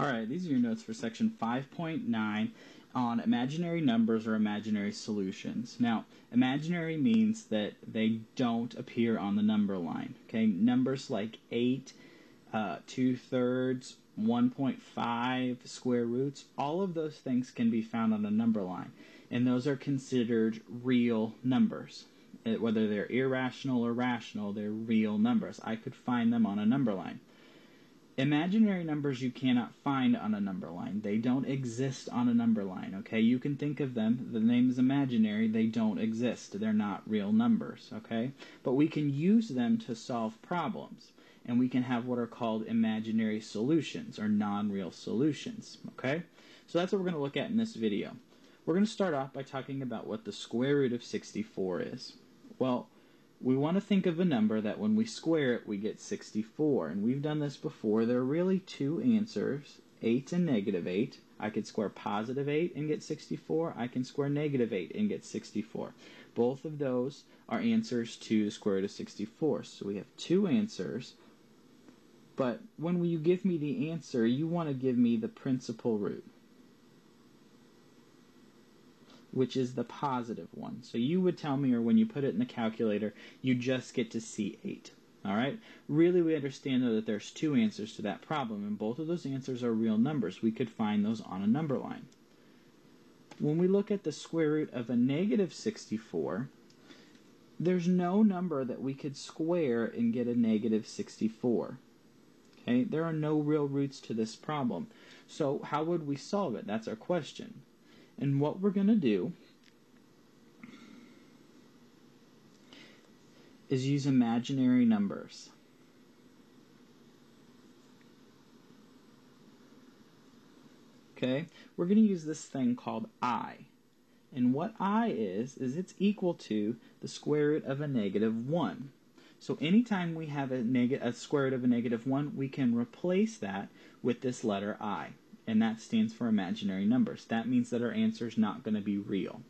Alright, these are your notes for section 5.9 on imaginary numbers or imaginary solutions. Now, imaginary means that they don't appear on the number line. Okay, numbers like 8, 2/3, 1.5, square roots, all of those things can be found on a number line, and those are considered real numbers. Whether they're irrational or rational, they're real numbers. I could find them on a number line. Imaginary numbers you cannot find on a number line. They don't exist on a number line, okay? You can think of them. The name is imaginary. They don't exist. They're not real numbers, okay? But we can use them to solve problems, and we can have what are called imaginary solutions or non-real solutions, okay? So that's what we're going to look at in this video. We're going to start off by talking about what the square root of 64 is. Well, we want to think of a number that when we square it, we get 64. And we've done this before. There are really two answers, 8 and negative 8. I could square positive 8 and get 64. I can square negative 8 and get 64. Both of those are answers to the square root of 64. So we have two answers. But when you give me the answer, you want to give me the principal root, which is the positive one. So you would tell me, or when you put it in the calculator, you just get to see 8. Alright? Really, we understand, though, that there's two answers to that problem, and both of those answers are real numbers. We could find those on a number line. When we look at the square root of a negative 64, there's no number that we could square and get a negative 64. Okay? There are no real roots to this problem. So how would we solve it? That's our question. And what we're going to do is use imaginary numbers. Okay? We're going to use this thing called I. And what I is it's equal to the square root of a negative 1. So anytime we have a square root of a negative 1, we can replace that with this letter I. And that stands for imaginary numbers. That means that our answer is not going to be real.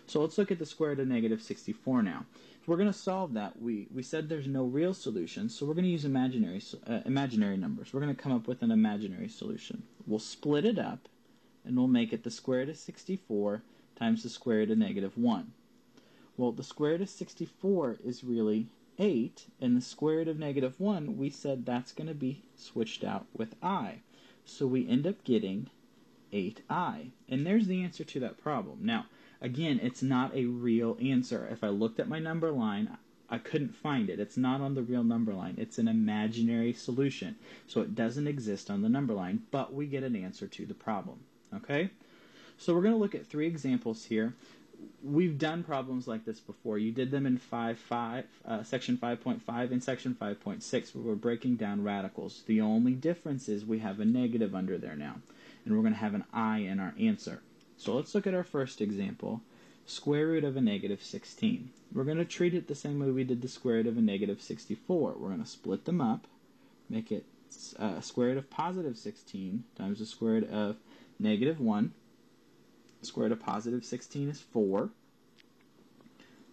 So let's look at the square root of negative 64 now. If we're going to solve that, we said there's no real solution, so we're going to use imaginary numbers. We're going to come up with an imaginary solution. We'll split it up, and we'll make it the square root of 64 times the square root of negative 1. Well, the square root of 64 is really 8, and the square root of negative 1, we said that's going to be switched out with I. So we end up getting 8i. And there's the answer to that problem. Now, again, it's not a real answer. If I looked at my number line, I couldn't find it. It's not on the real number line. It's an imaginary solution. So it doesn't exist on the number line, but we get an answer to the problem. Okay? So we're going to look at three examples here. We've done problems like this before. You did them in section 5.5 and section 5.6, where we're breaking down radicals. The only difference is we have a negative under there now, and we're going to have an I in our answer. So let's look at our first example, square root of a negative 16. We're going to treat it the same way we did the square root of a negative 64. We're going to split them up, make it square root of positive 16 times the square root of negative 1. Square root of positive 16 is 4,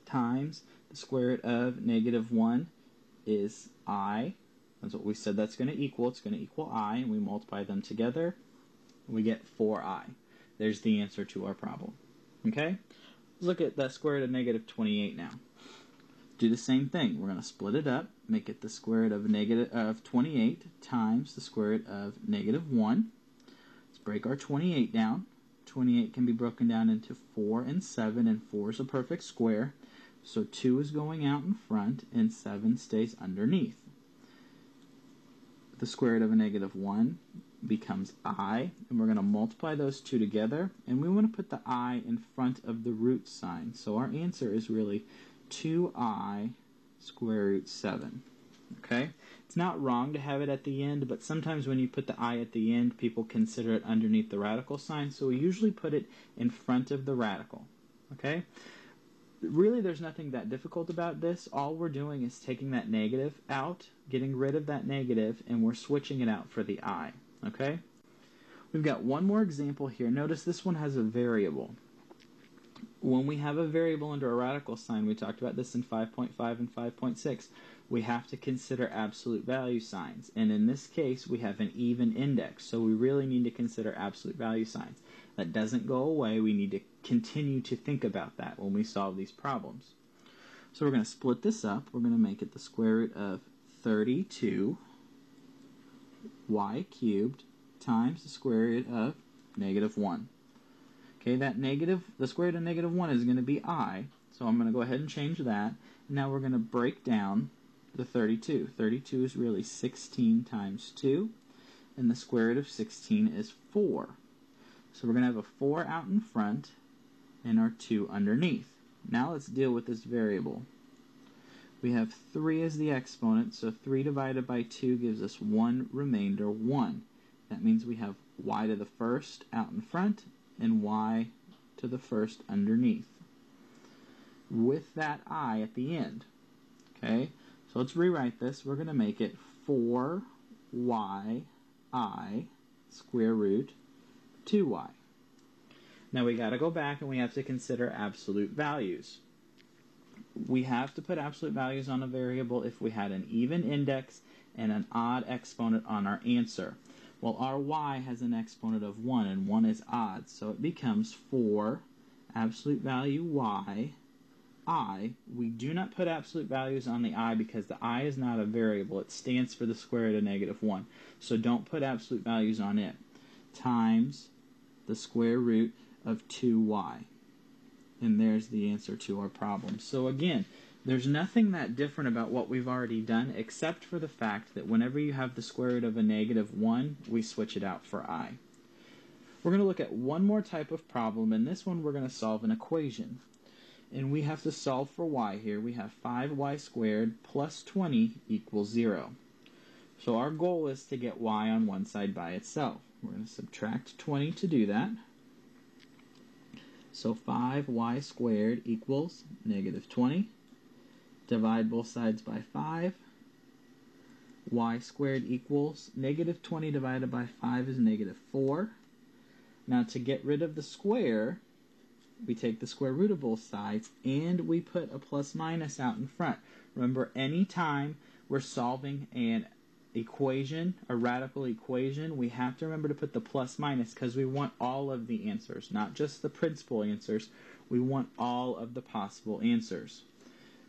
times the square root of negative 1 is I. That's what we said that's going to equal. It's going to equal I, and we multiply them together, and we get 4i. There's the answer to our problem. Okay? Let's look at the square root of negative 28 now. Do the same thing. We're going to split it up, make it the square root of 28 times the square root of negative 1. Let's break our 28 down. 28 can be broken down into 4 and 7, and 4 is a perfect square. So 2 is going out in front, and 7 stays underneath. The square root of a negative 1 becomes I, and we're going to multiply those two together, and we want to put the I in front of the root sign. So our answer is really 2I square root 7. Okay? It's not wrong to have it at the end, but sometimes when you put the I at the end, people consider it underneath the radical sign, so we usually put it in front of the radical. Okay? Really, there's nothing that difficult about this. All we're doing is taking that negative out, getting rid of that negative, and we're switching it out for the I. Okay? We've got one more example here. Notice this one has a variable. When we have a variable under a radical sign, we talked about this in 5.5 and 5.6, we have to consider absolute value signs. And in this case, we have an even index, so we really need to consider absolute value signs. That doesn't go away. We need to continue to think about that when we solve these problems. So we're going to split this up. We're going to make it the square root of 32 y cubed times the square root of negative 1. Okay, the square root of negative 1 is going to be I, so I'm going to go ahead and change that. Now we're going to break down the 32. 32 is really 16 times 2, and the square root of 16 is 4. So we're going to have a 4 out in front and our 2 underneath. Now let's deal with this variable. We have 3 as the exponent, so 3 divided by 2 gives us 1 remainder 1. That means we have y to the first out in front and y to the first underneath, with that I at the end. Okay, so let's rewrite this. We're going to make it 4yi square root 2y. Now we got to go back and we have to consider absolute values. We have to put absolute values on a variable if we had an even index and an odd exponent on our answer. Well, our y has an exponent of 1, and 1 is odd, so it becomes 4 absolute value y I. We do not put absolute values on the I because the I is not a variable. It stands for the square root of negative 1. So don't put absolute values on it. Times the square root of 2y. And there's the answer to our problem. So again, there's nothing that different about what we've already done except for the fact that whenever you have the square root of a negative 1, we switch it out for I. We're going to look at one more type of problem. In this one, we're going to solve an equation. And we have to solve for y here. We have 5y squared plus 20 equals 0. So our goal is to get y on one side by itself. We're going to subtract 20 to do that. So 5y squared equals negative 20. Divide both sides by 5. Y squared equals negative 20 divided by 5 is negative 4. Now to get rid of the square, we take the square root of both sides and we put a plus minus out in front. Remember, anytime we're solving an equation, a radical equation, we have to remember to put the plus minus because we want all of the answers, not just the principal answers. We want all of the possible answers.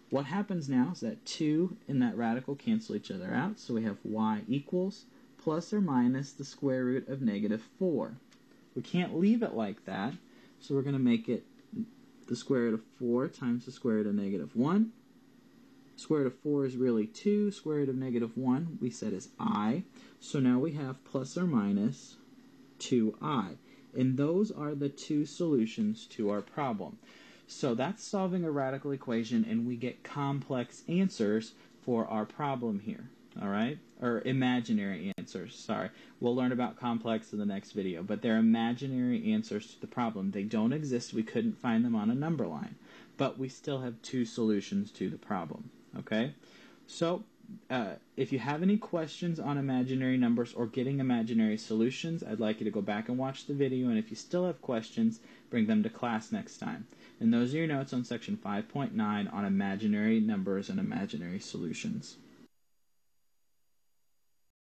What happens now is that 2 and that radical cancel each other out, so we have y equals plus or minus the square root of negative 4. We can't leave it like that, so we're going to make it the square root of 4 times the square root of negative 1. Square root of 4 is really 2. Square root of negative 1 we said is I. So now we have plus or minus 2i. And those are the two solutions to our problem. So that's solving a radical equation, and we get complex answers for our problem here. Alright? Or imaginary answers, sorry. We'll learn about complex in the next video, but they're imaginary answers to the problem. They don't exist, we couldn't find them on a number line. But we still have two solutions to the problem. Okay? So, if you have any questions on imaginary numbers or getting imaginary solutions, I'd like you to go back and watch the video, and if you still have questions, bring them to class next time. And those are your notes on section 5.9 on imaginary numbers and imaginary solutions.